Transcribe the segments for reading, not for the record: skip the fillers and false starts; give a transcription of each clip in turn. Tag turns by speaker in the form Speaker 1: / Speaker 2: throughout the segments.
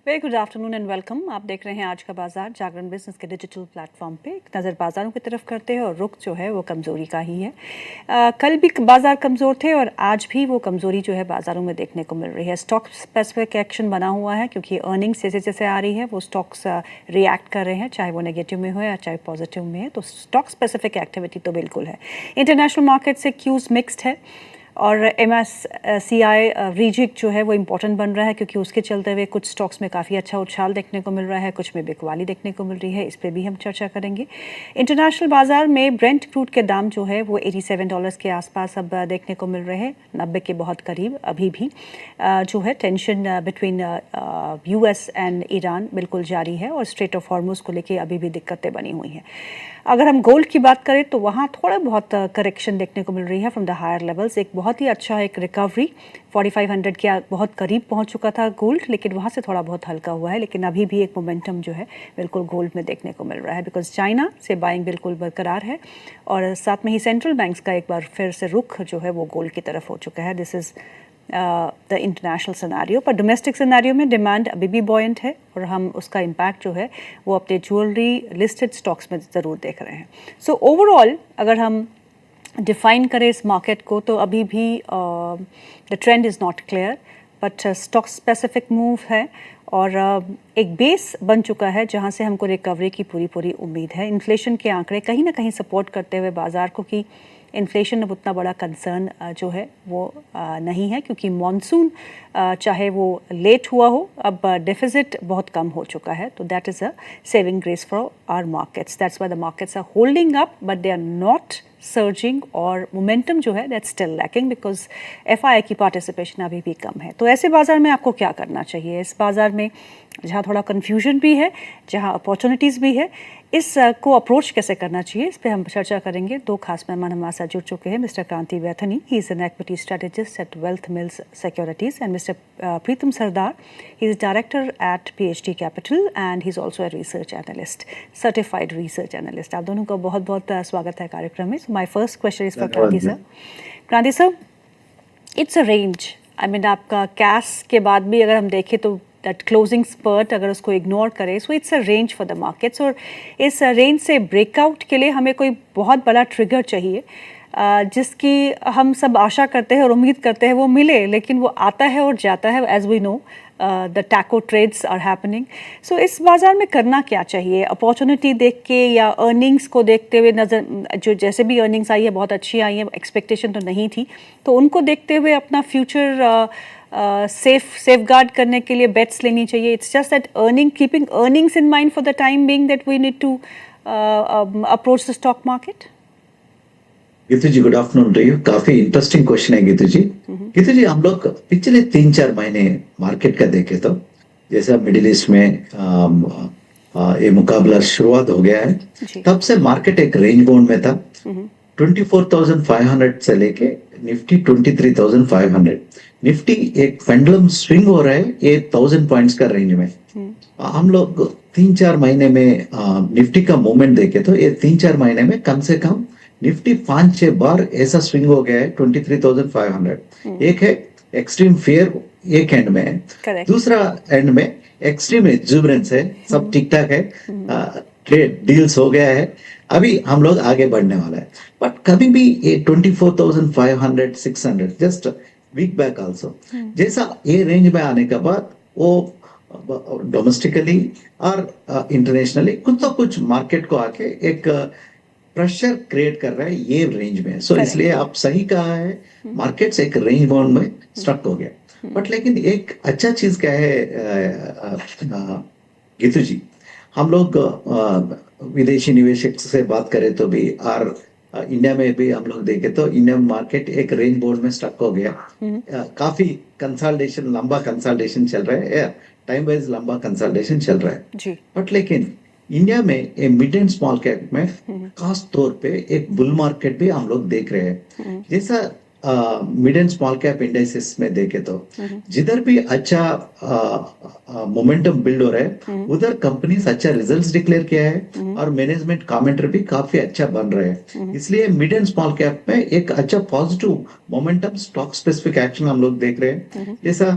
Speaker 1: Very good afternoon and welcome. आप देख रहे हैं आज का बाजार जागरण बिजनेस के डिजिटल प्लेटफॉर्म पे। एक नज़र बाजारों की तरफ करते हैं और रुख जो है वो कमज़ोरी का ही है। कल भी बाजार कमज़ोर थे और आज भी वो कमज़ोरी जो है बाजारों में देखने को मिल रही है। स्टॉक स्पेसिफिक एक्शन बना हुआ है क्योंकि अर्निंग्स जैसे जैसे आ रही है वो स्टॉक्स रिएक्ट कर रहे हैं, चाहे वो नेगेटिव में हो या चाहे पॉजिटिव में है। तो स्टॉक स्पेसिफिक एक्टिविटी तो बिल्कुल है। इंटरनेशनल मार्केट से क्यूज मिक्स्ड है और MSCI रीजिक जो है वो इम्पॉर्टेंट बन रहा है क्योंकि उसके चलते हुए कुछ स्टॉक्स में काफ़ी अच्छा उछाल देखने को मिल रहा है, कुछ में बिकवाली देखने को मिल रही है। इस पर भी हम चर्चा करेंगे। इंटरनेशनल बाजार में ब्रेंट क्रूड के दाम जो है वो $87 के आसपास अब देखने को मिल रहे हैं, 90 के बहुत करीब। अभी भी जो है tension between US and Iran बिल्कुल जारी है और स्ट्रेट ऑफ हॉर्मुज को लेके अभी भी दिक्कतें बनी हुई हैं। अगर हम गोल्ड की बात करें तो वहाँ थोड़ा बहुत करेक्शन देखने को मिल रही है फ्रॉम द हायर लेवल्स। एक बहुत ही अच्छा एक रिकवरी 4500 के बहुत करीब पहुँच चुका था गोल्ड, लेकिन वहाँ से थोड़ा बहुत हल्का हुआ है। लेकिन अभी भी एक मोमेंटम जो है बिल्कुल गोल्ड में देखने को मिल रहा है बिकॉज चाइना से बाइंग बिल्कुल बरकरार है और साथ में ही सेंट्रल बैंक्स का एक बार फिर से रुख जो है वो गोल्ड की तरफ हो चुका है। This is the international scenario. पर डोमेस्टिक सिनेरियो में डिमांड अभी भी बॉयंट है और हम उसका इम्पैक्ट जो है वो अपने ज्वेलरी लिस्टेड स्टॉक्स में ज़रूर देख रहे हैं। सो ओवरऑल अगर हम डिफाइन करें इस मार्केट को तो अभी भी the trend is not clear but stock specific move है और एक बेस बन चुका है जहां से हमको रिकवरी की पूरी उम्मीद है। इन्फ्लेशन के आंकड़े कहीं ना कहीं सपोर्ट करते हुए बाजार को कि इन्फ्लेशन अब उतना बड़ा कंसर्न जो है वो नहीं है क्योंकि मॉनसून चाहे वो लेट हुआ हो अब डेफिसिट बहुत कम हो चुका है। तो that is a saving grace for our markets. That's why the markets are holding up but they are not surging और मोमेंटम जो है that's still lacking because FI की पार्टिसिपेशन अभी भी कम है। तो ऐसे बाजार में आपको क्या करना चाहिए? इस बाजार में जहाँ थोड़ा कन्फ्यूजन भी है, जहाँ अपॉर्चुनिटीज़ भी है, इस को अप्रोच कैसे करना चाहिए इस पे हम चर्चा करेंगे। दो खास मेहमान हमारे साथ जुड़ चुके हैं। Mister Kranti Vaithani, he is an equity strategist at Wealth Mills Securities, and mister Pritam Sardar, he is director at PhD capital and he is also a research analyst, certified research analyst. आप दोनों का बहुत बहुत स्वागत है कार्यक्रम में। So my first question is for Kranti sir. Kranti sir, it's a range, I mean आपका कैश के बाद भी अगर हम देखें तो दैट क्लोजिंग स्पर्ट अगर उसको इग्नोर करें so it's a range for the markets और इस रेंज से ब्रेकआउट के लिए हमें कोई बहुत बड़ा ट्रिगर चाहिए जिसकी हम सब आशा करते हैं और उम्मीद करते हैं वो मिले, लेकिन वो आता है और जाता है as we know the taco trades are happening. So इस बाजार में करना क्या चाहिए? अपॉर्चुनिटी देख के या अर्निंग्स को देखते हुए, नज़र जो जैसे भी अर्निंग्स आई है बहुत अच्छी आई है, एक्सपेक्टेशन तो नहीं थी, तो उनको देखते हुए अपना फ्यूचर सेफ गार्ड करने के लिए बेट्स लेनी चाहिए? It's just that keeping earnings in mind for the time being that we need to approach the stock market.
Speaker 2: Geetu ji, good afternoon to you. काफी इंटरेस्टिंग क्वेश्चन है गीतू जी। गीतू जी, हम लोग पिछले 3-4 महीने मार्केट का देखे तो जैसा मिडिल ईस्ट में ये मुकाबला शुरुआत हो गया है, तब से मार्केट एक रेंज बाउंड में था। 24,500 से लेके निफ्टी 23,500। निफ्टी एक पेंडुलम स्विंग हो रहा है ये 1000 पॉइंट्स का रेंज में। हम लोग 3-4 महीने में निफ्टी का मूवमेंट देखे तो ये 3-4 महीने में कम से कम निफ्टी 5-6 बार ऐसा स्विंग हो गया है 23,500। एक है एक्सट्रीम फियर एक एंड में है, दूसरा एंड में एक्सट्रीम एक्सुबरेंस है, सब ठीक ठाक है, ट्रेड डील्स हो गया है, अभी हम लोग आगे बढ़ने वाला है। बट कभी भी ये 24,500 600 जस्ट वीक बैक आल्सो जैसा ये रेंज में आने के बाद वो डोमेस्टिकली और इंटरनेशनली कुछ तो कुछ मार्केट को आके एक प्रेशर क्रिएट कर रहा है ये रेंज में। सो इसलिए आप सही कहा है, मार्केट्स एक रेंज बाउंड में स्ट्रक हो गया। बट लेकिन एक अच्छा चीज क्या है गीतू जी, हम लोग विदेशी निवेशक से बात करें तो भी और इंडिया में भी हम लोग देखें तो इंडियन मार्केट एक रेंज बाउंड में स्ट्रक हो गया। काफी कंसल्टेशन, लंबा कंसल्टेशन चल रहा है, टाइम वाइज लंबा कंसल्टेशन चल रहा है। बट लेकिन इंडिया में मिड एंड स्मॉल कैप में खास तौर पे एक बुल मार्केट भी हम लोग देख रहे हैं। जैसा mid and small cap indexes में देखे तो जिधर भी अच्छा मोमेंटम बिल्ड हो रहा है उधर कंपनीज अच्छा रिजल्ट्स डिक्लेयर किया है और मैनेजमेंट कमेंट्री भी काफी अच्छा बन रहे हैं। इसलिए मिड एंड स्मॉल कैप में एक अच्छा positive momentum stock specific action हम लोग देख रहे हैं। जैसा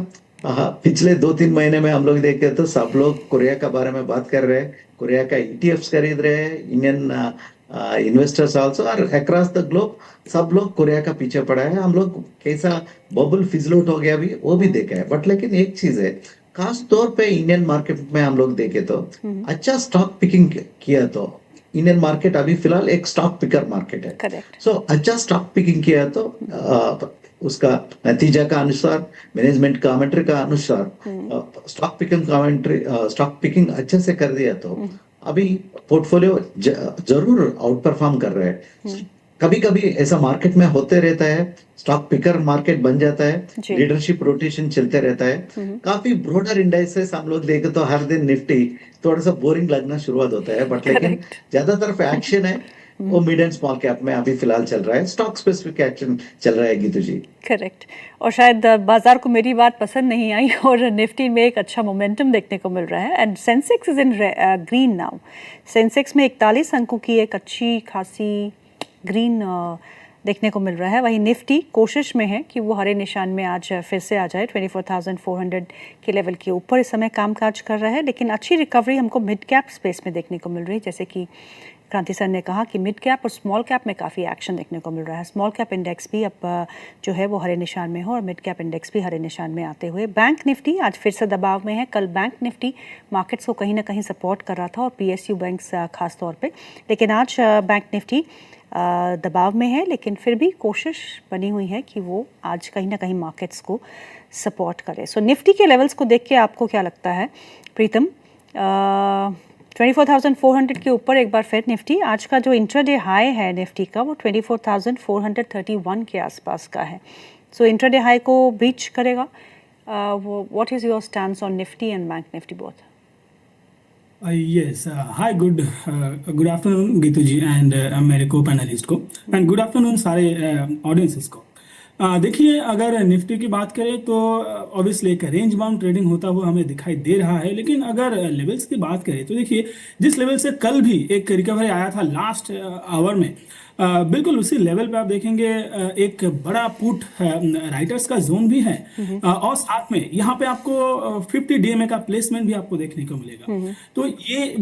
Speaker 2: हाँ, पिछले 2-3 महीने में हम लोग देखे तो सब लोग कोरिया का बारे में बात कर रहे हैं, कोरिया का ईटीएफ्स खरीद रहे हैं, इंडियन इन्वेस्टर्स आल्सो और अक्रॉस द ग्लोब सब लोग कोरिया का पीछे पड़ा है। हम लोग कैसा बबल फिजल आउट हो गया भी वो भी देखा है, बट लेकिन एक चीज है, खास तौर पे इंडियन मार्केट में हम लोग देखे तो अच्छा स्टॉक पिकिंग किया तो इंडियन मार्केट अभी फिलहाल एक स्टॉक पिकर मार्केट है।
Speaker 1: करेक्ट।
Speaker 2: सो अच्छा स्टॉक पिकिंग किया तो उसका नतीजा का अनुसार, मैनेजमेंट कमेंट्री का अनुसार stock picking commentary, stock picking अच्छे से कर दिया तो अभी पोर्टफोलियो जरूर आउट परफॉर्म कर रहे हैं। कभी कभी ऐसा मार्केट में होते रहता है, स्टॉक पिकर मार्केट बन जाता है,
Speaker 1: जी।
Speaker 2: लीडरशिप रोटेशन चलते रहता है। काफी ब्रॉडर इंडाइसेस हम लोग देखे तो हर दिन निफ्टी थोड़ा सा बोरिंग लगना शुरुआत होता है, बट लेकिन
Speaker 1: करेक्ट।
Speaker 2: ज्यादातर एक्शन है वो मिड एंड स्मॉल कैप में अभी फिलहाल चल रहा है, स्टॉक स्पेसिफिक एक्शन चल रहा है गीतू जी।
Speaker 1: करेक्ट। और शायद बाजार को मेरी बात पसंद नहीं आई और निफ्टी में एक अच्छा मोमेंटम देखने को मिल रहा है and Sensex is in green now. Sensex में 41 अंकों की एक अच्छी खासी ग्रीन देखने को मिल रहा है। वहीं निफ्टी कोशिश में है कि वो हरे निशान में आज फिर से आ जाए, 24,400 के लेवल के ऊपर इस समय कामकाज कर रहा है। लेकिन अच्छी रिकवरी हमको मिड कैप स्पेस में देखने को मिल रही है, जैसे कि क्रांति सर ने कहा कि मिड कैप और स्मॉल कैप में काफ़ी एक्शन देखने को मिल रहा है। स्मॉल कैप इंडेक्स भी अब जो है वो हरे निशान में हो और मिड कैप इंडेक्स भी हरे निशान में आते हुए। बैंक निफ्टी आज फिर से दबाव में है। कल बैंक निफ्टी मार्केट्स को कहीं ना कहीं सपोर्ट कर रहा था और पीएसयू बैंक्स खास तौर पे, लेकिन आज बैंक निफ्टी दबाव में है, लेकिन फिर भी कोशिश बनी हुई है कि वो आज कहीं ना कहीं मार्केट्स को सपोर्ट करे। सो निफ्टी के लेवल्स को देख के आपको क्या लगता है प्रीतम? 24,400 के ऊपर एक बार फिर निफ्टी, आज का जो इंट्राडे हाई है निफ्टी का वो 24,431 के आसपास का है। सो इंट्राडे हाई को ब्रीच करेगा। What is your stance on Nifty and bank Nifty both?
Speaker 3: Yes, hi, good afternoon Geetu ji and मेरे को पैनलिस्ट को, एंड गुड आफ्टरनून सारे ऑडियंसेस को। देखिए, अगर निफ्टी की बात करें तो ऑब्वियसली एक रेंज बाउंड ट्रेडिंग होता हुआ हमें दिखाई दे रहा है, लेकिन अगर लेवल्स की बात करें तो देखिए जिस लेवल से कल भी एक रिकवरी आया था लास्ट आवर में, बिल्कुल उसी लेवल पे आप देखेंगे एक बड़ा पुट राइटर्स का जोन भी है, और साथ में यहाँ पे आपको 50 डीएमए का प्लेसमेंट भी आपको देखने को मिलेगा। तो ये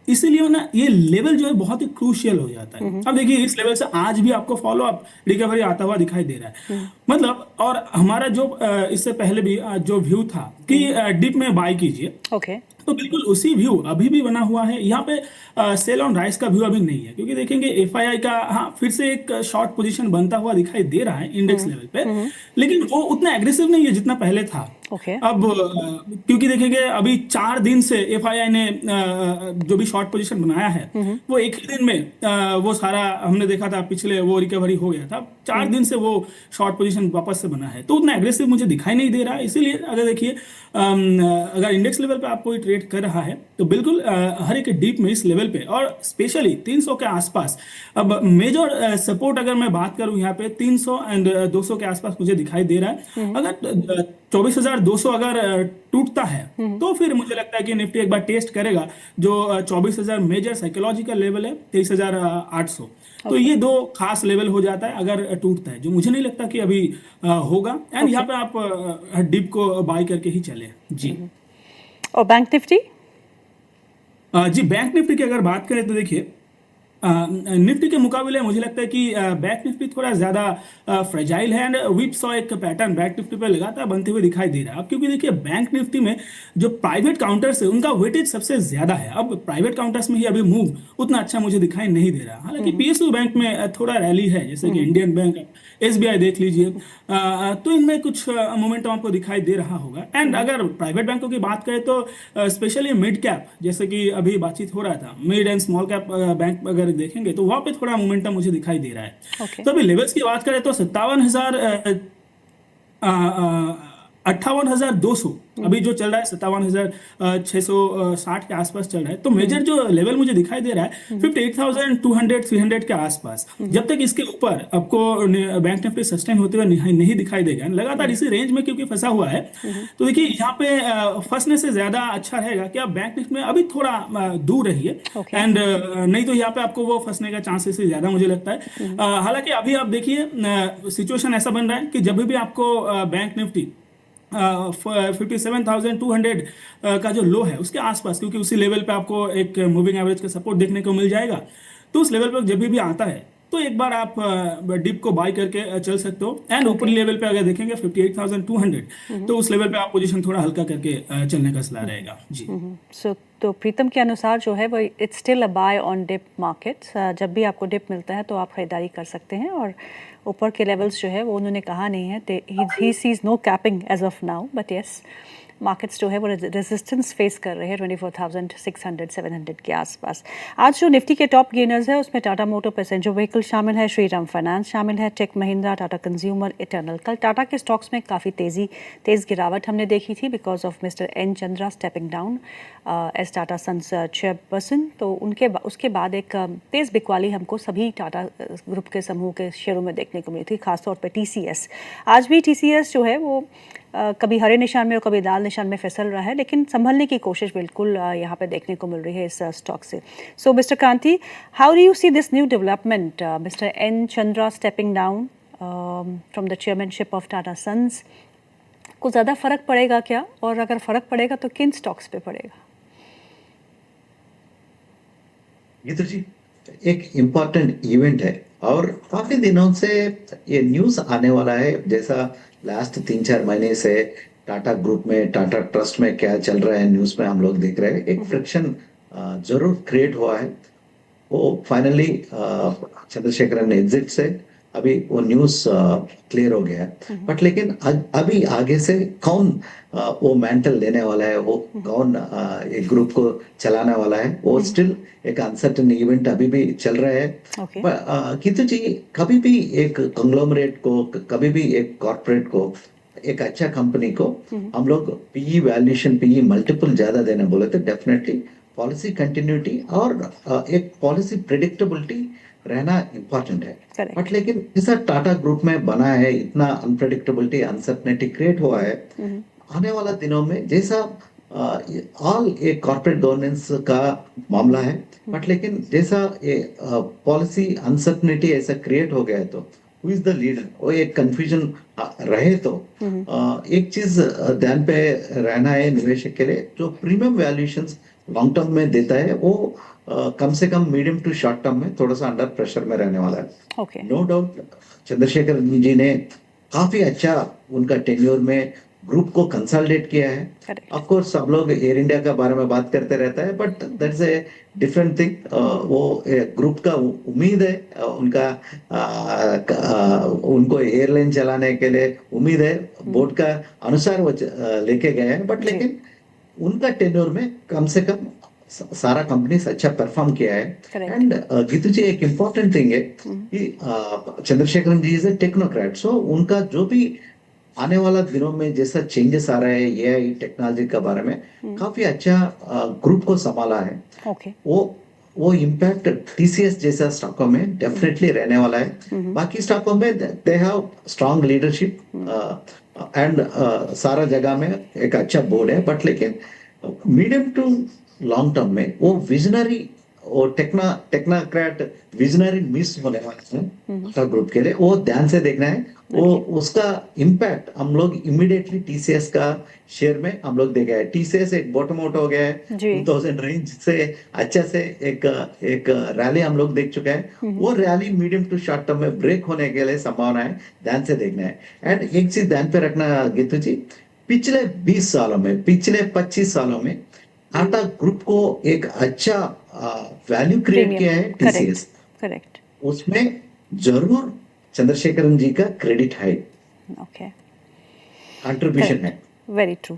Speaker 3: इसीलिए ना ये लेवल जो है बहुत ही क्रूशियल हो जाता है। अब देखिए इस लेवल से आज भी आपको फॉलो अप रिकवरी आता हुआ दिखाई दे रहा है, मतलब, और हमारा जो इससे पहले भी जो व्यू था कि डिप में बाय कीजिए,
Speaker 1: ओके।
Speaker 3: तो बिल्कुल उसी व्यू अभी भी बना हुआ है। यहाँ पे सेल ऑन राइस का व्यू अभी नहीं है, क्योंकि देखेंगे एफआईआई का हाँ फिर से एक शॉर्ट पोजीशन बनता हुआ दिखाई दे रहा है इंडेक्स लेवल पे, लेकिन वो उतना एग्रेसिव नहीं है जितना पहले था।
Speaker 1: ओके।
Speaker 3: अब क्योंकि देखेंगे अभी 4 दिन से एफआईआई ने जो भी शॉर्ट पोजीशन बनाया है वो एक ही दिन में वो सारा हमने देखा था, पिछले वो रिकवरी हो गया था, 4 दिन से वो शॉर्ट पोजीशन वापस से बना है, तो उतना एग्रेसिव मुझे दिखाई नहीं दे रहा है। इसीलिए अगर देखिए अगर इंडेक्स लेवल पे आप कोई ट्रेड कर रहा है तो बिल्कुल हर एक डीप में इस लेवल पे और स्पेशली 300 के आसपास, अब मेजर सपोर्ट अगर मैं बात करूं यहाँ पे 300 एंड 200 के आसपास मुझे दिखाई दे रहा है। अगर 24,200 अगर टूटता है तो फिर मुझे लगता है कि निफ्टी एक बार टेस्ट करेगा जो 24,000 मेजर साइकोलॉजिकल लेवल है, 23,800। तो ये दो खास लेवल हो जाता है अगर टूटता है, जो मुझे नहीं लगता कि अभी होगा। एंड यहाँ पे आप डिप को बाय करके ही चले जी।
Speaker 1: और बैंक निफ्टी?
Speaker 3: जी, बैंक निफ्टी की अगर बात करें तो देखिए निफ्टी के मुकाबले मुझे लगता है कि बैंक निफ्टी थोड़ा ज्यादा फ्रेजाइल है, एंड विप सॉ एक पैटर्न बैंक निफ्टी पे लगातार बनते हुए दिखाई दे रहा है। अब क्योंकि देखिए बैंक निफ्टी में जो प्राइवेट काउंटर्स है उनका वेटेज सबसे ज्यादा है, अब प्राइवेट काउंटर्स में ही अभी मूव उतना अच्छा मुझे दिखाई नहीं दे रहा। हालांकि पीएसयू बैंक में थोड़ा रैली है, जैसे कि इंडियन बैंक, एसबीआई देख लीजिए, तो इनमें कुछ मोमेंटम आपको दिखाई दे रहा होगा। एंड अगर प्राइवेट बैंकों की बात करें तो स्पेशली मिड कैप, जैसे कि अभी बातचीत हो रहा था, mid and small cap bank अगर देखेंगे तो वहां पे थोड़ा मोमेंटम मुझे दिखाई दे रहा है।
Speaker 1: Okay.
Speaker 3: तो अभी लेवल्स की बात करें तो 58,200 अभी जो चल रहा है, 57,660 के आसपास चल रहा है। तो मेजर जो लेवल मुझे दिखाई दे रहा है 58,200 300 के आसपास। जब तक इसके ऊपर आपको बैंक निफ्टी सस्टेन होते हुए नहीं दिखाई देगा, लगातार इसी रेंज में क्योंकि फंसा हुआ है, तो देखिए यहाँ पे फंसने से ज्यादा अच्छा रहेगा कि आप बैंक निफ्टी में अभी थोड़ा दूर रहिए। एंड नहीं तो यहाँ पे आपको वो फंसने का चांसेस ज्यादा मुझे लगता है। हालांकि अभी आप देखिए सिचुएशन ऐसा बन रहा है कि जब भी आपको बैंक निफ्टी 57,200 का जो लो है उसके आसपास, क्योंकि उसी लेवल पे आपको एक मूविंग एवरेज का सपोर्ट देखने को मिल जाएगा। तो उस लेवल पर जब भी आता है तो एक बार आप डिप को बाय करके चल सकते हो। एंड ऊपरी लेवल पे अगर देखेंगे 58,200, तो उस लेवल पे आप पोजीशन थोड़ा हल्का करके चलने का सलाह रहेगा जी।
Speaker 1: सो तो प्रीतम के अनुसार जो है वो it's still a buy on dip markets. जब भी आपको डिप मिलता है तो आप खरीदारी कर सकते हैं, और ऊपर के लेवल्स जो है वो उन्होंने कहा नहीं है, he sees no capping as of now, but yes markets जो है वो रेजिस्टेंस फेस कर रहे हैं 24,600 700 के आसपास। आज जो निफ्टी के टॉप गेनर्स है उसमें टाटा मोटर पैसेंजर व्हीकल शामिल है, श्रीराम फाइनेंस शामिल है, tech Mahindra, Tata consumer, Eternal. कल टाटा के स्टॉक्स में काफ़ी तेज़ गिरावट हमने देखी थी because of mister N Chandra stepping down as Tata Sons chairperson. तो उसके बाद एक तेज़ बिकवाली हमको सभी टाटा ग्रुप के समूह के शेयरों में देखने को मिली थी, खासतौर पर TCS। आज भी TCS जो है वो कभी हरे निशान में और कभी लाल निशान में फिसल रहा है, लेकिन संभलने की कोशिश बिल्कुल यहाँ पे देखने को मिल रही है इस स्टॉक से। So mister Kanti, how do you see this new development, mister N Chandra stepping down from the chairmanship of Tata Sons? को ज़्यादा फर्क पड़ेगा क्या, और अगर फर्क पड़ेगा तो किन स्टॉक्स पे पड़ेगा?
Speaker 2: ये तो जी एक इम्पोर्टेंट इवेंट है और काफी दिनों से ये न्यूज आने वाला है। जैसा लास्ट 3-4 महीने से टाटा ग्रुप में, टाटा ट्रस्ट में क्या चल रहा है न्यूज में हम लोग देख रहे हैं। एक फ्रिक्शन जरूर क्रिएट हुआ है। वो फाइनली चंद्रशेखरन एग्जिट से अभी वो न्यूज क्लियर हो गया है। बट लेकिन अभी आगे से कौन वो मैंटल लेने वाला है, वो कौन एक ग्रुप को चलाने वाला है, वो स्टिल एक अनसर्टेन इवेंट अभी भी चल रहा है।
Speaker 1: Okay.
Speaker 2: किंतु जी कभी भी एक कंग्लोमरेट को, कभी भी एक कॉर्पोरेट को, एक अच्छा कंपनी को हम लोग पीई वैल्यूएशन, पीई मल्टीपल ज्यादा देने बोले तो डेफिनेटली पॉलिसी कंटिन्यूटी और एक पॉलिसी प्रिडिक्टेबिलिटी रहना इम्पोर्टेंट है।
Speaker 1: Correct.
Speaker 2: बट लेकिन जैसा टाटा ग्रुप में बना है, इतना अनप्रेडिक्टेबिलिटी, अनसर्टनिटी क्रिएट हुआ है, आने वाला दिनों में जैसा ऑल एक कॉर्पोरेट गवर्नेंस का मामला है। बट लेकिन जैसा पॉलिसी अनसर्टनिटी ऐसा क्रिएट हो गया है तो हु इज द लीडर, वो एक कंफ्यूजन रहे तो एक चीज ध्यान पे रहना है निवेशक के लिए, जो प्रीमियम वैल्यूएशंस लॉन्ग टर्म में देता है वो कम से कम मीडियम टू शॉर्ट टर्म में थोड़ा सा अंडर प्रेशर में रहने वाला है।
Speaker 1: Okay.
Speaker 2: No doubt Chandrashekhar ji ने काफी अच्छा उनका टेन्योर में ग्रुप को कंसोलिडेट किया है।
Speaker 1: Correct.
Speaker 2: ऑफ कोर्स सब लोग एयर इंडिया का बारे में बात करते रहता है, but that's a different thing. वो ग्रुप का उम्मीद है, उनका उनको एयरलाइन चलाने के लिए उम्मीद है, बोर्ड का अनुसार वो लेके गए हैं। बट लेकिन उनका टेन्योर में कम से कम सारा कंपनीज अच्छा परफॉर्म किया है।
Speaker 1: Correct.
Speaker 2: एंड गीतू जी एक इम्पोर्टेंट थिंग है कि चंद्रशेखरन जी इज ए टेक्नोक्रेट, सो उनका जो भी आने वाला दिनों में जैसा चेंजेस आ रहे हैं एआई टेक्नोलॉजी के बारे में, काफी अच्छा ग्रुप को संभाला है।
Speaker 1: Okay.
Speaker 2: वो इम्पैक्ट TCS जैसा स्टॉकों में डेफिनेटली रहने वाला है। बाकी स्टॉकों में they have strong leadership and सारा जगह में एक अच्छा बोर्ड है। बट लेकिन मीडियम टू लॉन्ग टर्म में वो विजनरी और टेक्नोक्रेट विजनरी मिस होने वाले हैं ग्रुप के लिए, वो ध्यान से देखना है। वो उसका इम्पैक्ट हम लोग इमीडिएटली TCS का शेयर में हम लोग देखा है। TCS एक बॉटम आउट हो गया है 2000 रेंज से, अच्छा से एक रैली हम लोग देख चुके हैं। वो rally medium to short term में ब्रेक होने के लिए संभावना है, ध्यान से देखना है। एंड एक चीज ध्यान पे रखना गीतू जी, पिछले 20 सालों में, पिछले 25 सालों में टाटा ग्रुप को एक अच्छा वैल्यू क्रिएट किया है TCS।
Speaker 1: करेक्ट।
Speaker 2: उसमें जरूर चंद्रशेखरन जी का क्रेडिट है,
Speaker 1: ओके,
Speaker 2: कंट्रीब्यूशन है।
Speaker 1: Very true,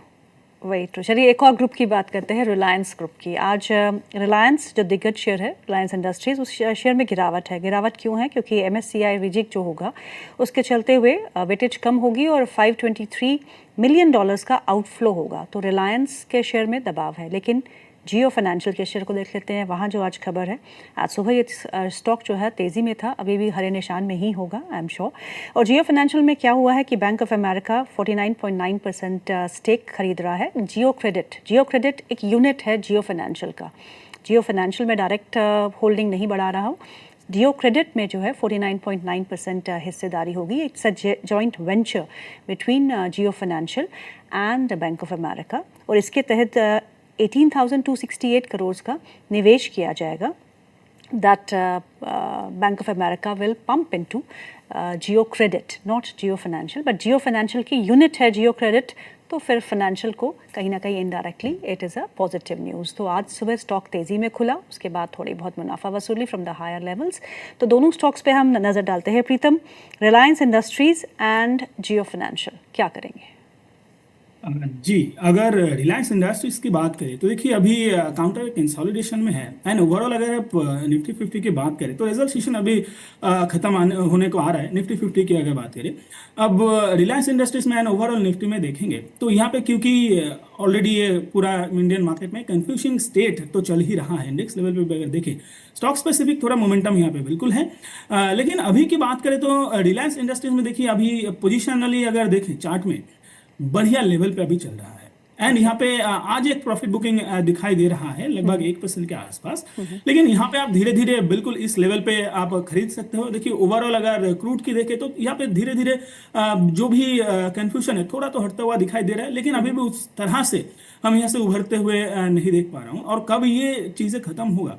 Speaker 1: very true. चलिए एक और ग्रुप की बात करते हैं, रिलायंस ग्रुप की। आज रिलायंस जो दिग्गज शेयर है, रिलायंस इंडस्ट्रीज, उस शेयर में गिरावट है। गिरावट क्यों है? क्योंकि MSCI रिजिक जो होगा उसके चलते हुए वेटेज कम होगी और $523 मिलियन का आउटफ्लो होगा, तो रिलायंस के शेयर में दबाव है। लेकिन जियो फाइनेंशियल के शेयर को देख लेते हैं। वहाँ जो आज खबर है, आज सुबह ये स्टॉक जो है तेज़ी में था, अभी भी हरे निशान में ही होगा आई एम श्योर। और जियो फाइनेंशियल में क्या हुआ है कि बैंक ऑफ अमेरिका 49.9% स्टेक खरीद रहा है। जियो क्रेडिट एक यूनिट है जियो फाइनेंशियल का। जियो फाइनेंशियल में डायरेक्ट होल्डिंग नहीं बढ़ा रहा हूँ, जियो क्रेडिट में जो है 49.9% हिस्सेदारी होगी। It's a joint venture between Jio financial and bank of America, और इसके तहत 18,268 करोड़ का निवेश किया जाएगा that Bank of America will pump into Jio Credit, not Jio Financial, but Jio Financial की यूनिट है Jio Credit, तो फिर फाइनेंशियल को कहीं ना कहीं indirectly it is a positive news. तो आज सुबह स्टॉक तेज़ी में खुला, उसके बाद थोड़ी बहुत मुनाफा वसूली फ्रॉम द हायर लेवल्स। तो दोनों स्टॉक्स पे हम नज़र डालते हैं। Pritam, Reliance Industries and Jio Financial क्या करेंगे?
Speaker 3: जी, अगर रिलायंस इंडस्ट्रीज की बात करें तो देखिए अभी काउंटर कंसोलिडेशन में है, एंड ओवरऑल अगर आप निफ्टी 50 की बात करें तो रिजल्ट सेशन अभी होने को आ रहा है निफ्टी 50 की अगर बात करें। अब रिलायंस इंडस्ट्रीज में एंड ओवरऑल निफ्टी में देखेंगे तो यहाँ पे क्योंकि ऑलरेडी ये पूरा इंडियन मार्केट में कंफ्यूजिंग स्टेट तो चल ही रहा है, इंडेक्स लेवल पे अगर देखें स्टॉक स्पेसिफिक थोड़ा मोमेंटम यहाँ पे बिल्कुल है। लेकिन अभी की बात करें तो रिलायंस इंडस्ट्रीज में देखिए अभी पोजिशनली अगर देखें चार्ट में बढ़िया लेवल पे अभी चल रहा है, एंड यहाँ पे आज एक प्रॉफिट बुकिंग दिखाई दे रहा है लगभग 1% के आसपास। लेकिन यहाँ पे आप धीरे धीरे बिल्कुल इस लेवल पे आप खरीद सकते हो। देखिए ओवरऑल अगर क्रूड की देखें तो यहाँ पे धीरे धीरे जो भी कंफ्यूजन है थोड़ा तो हटता हुआ दिखाई दे रहा है, लेकिन अभी भी उस तरह से हम यहाँ से उभरते हुए नहीं देख पा रहा हूँ। और कब ये चीजें खत्म होगा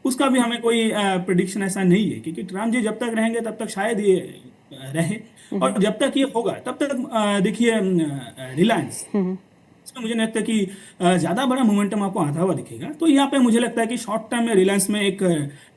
Speaker 3: उसका भी हमें कोई प्रिडिक्शन ऐसा नहीं है, क्योंकि ट्रम्प जी जब तक रहेंगे तब तक शायद ये रहे, और जब तक ये होगा तब तक देखिए रिलायंस इसमें मुझे नहीं लगता कि ज्यादा बड़ा मोमेंटम आपको आता हुआ दिखेगा। तो यहाँ पे मुझे लगता है कि शॉर्ट टर्म में रिलायंस में एक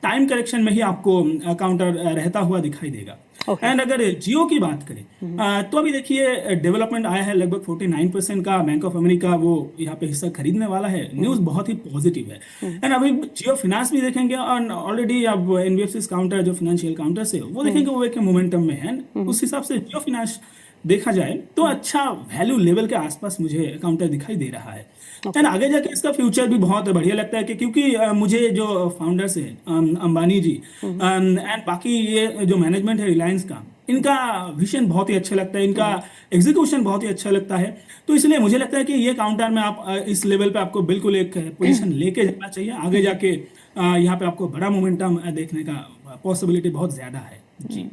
Speaker 3: टाइम करेक्शन में ही आपको काउंटर रहता हुआ दिखाई देगा। एंड अगर जियो की बात करें तो अभी देखिए डेवलपमेंट आया है, लगभग 49% का बैंक ऑफ अमेरिका वो यहाँ पे हिस्सा खरीदने वाला है। न्यूज बहुत ही पॉजिटिव है। एंड अभी जियो फाइनेंस भी देखेंगे, और ऑलरेडी अब एनबीएफसी काउंटर जो फाइनेंशियल काउंटर से वो देखेंगे वो एक मोमेंटम में है। उस हिसाब से जियो फाइनेंस देखा जाए तो अच्छा वैल्यू लेवल के आसपास मुझे काउंटर दिखाई दे रहा है। एंड आगे जाके इसका फ्यूचर भी बहुत बढ़िया लगता है कि क्योंकि मुझे जो फाउंडर्स हैं अंबानी जी एंड बाकी ये जो मैनेजमेंट है रिलायंस का, इनका विजन बहुत ही अच्छा लगता है, इनका एग्जीक्यूशन बहुत ही अच्छा लगता है। तो इसलिए मुझे लगता है कि ये काउंटर में आप इस लेवल पे आपको बिल्कुल एक पोजीशन लेके जाना चाहिए। आगे जाके यहाँ पे आपको बड़ा मोमेंटम देखने का पॉसिबिलिटी बहुत ज्यादा है। जी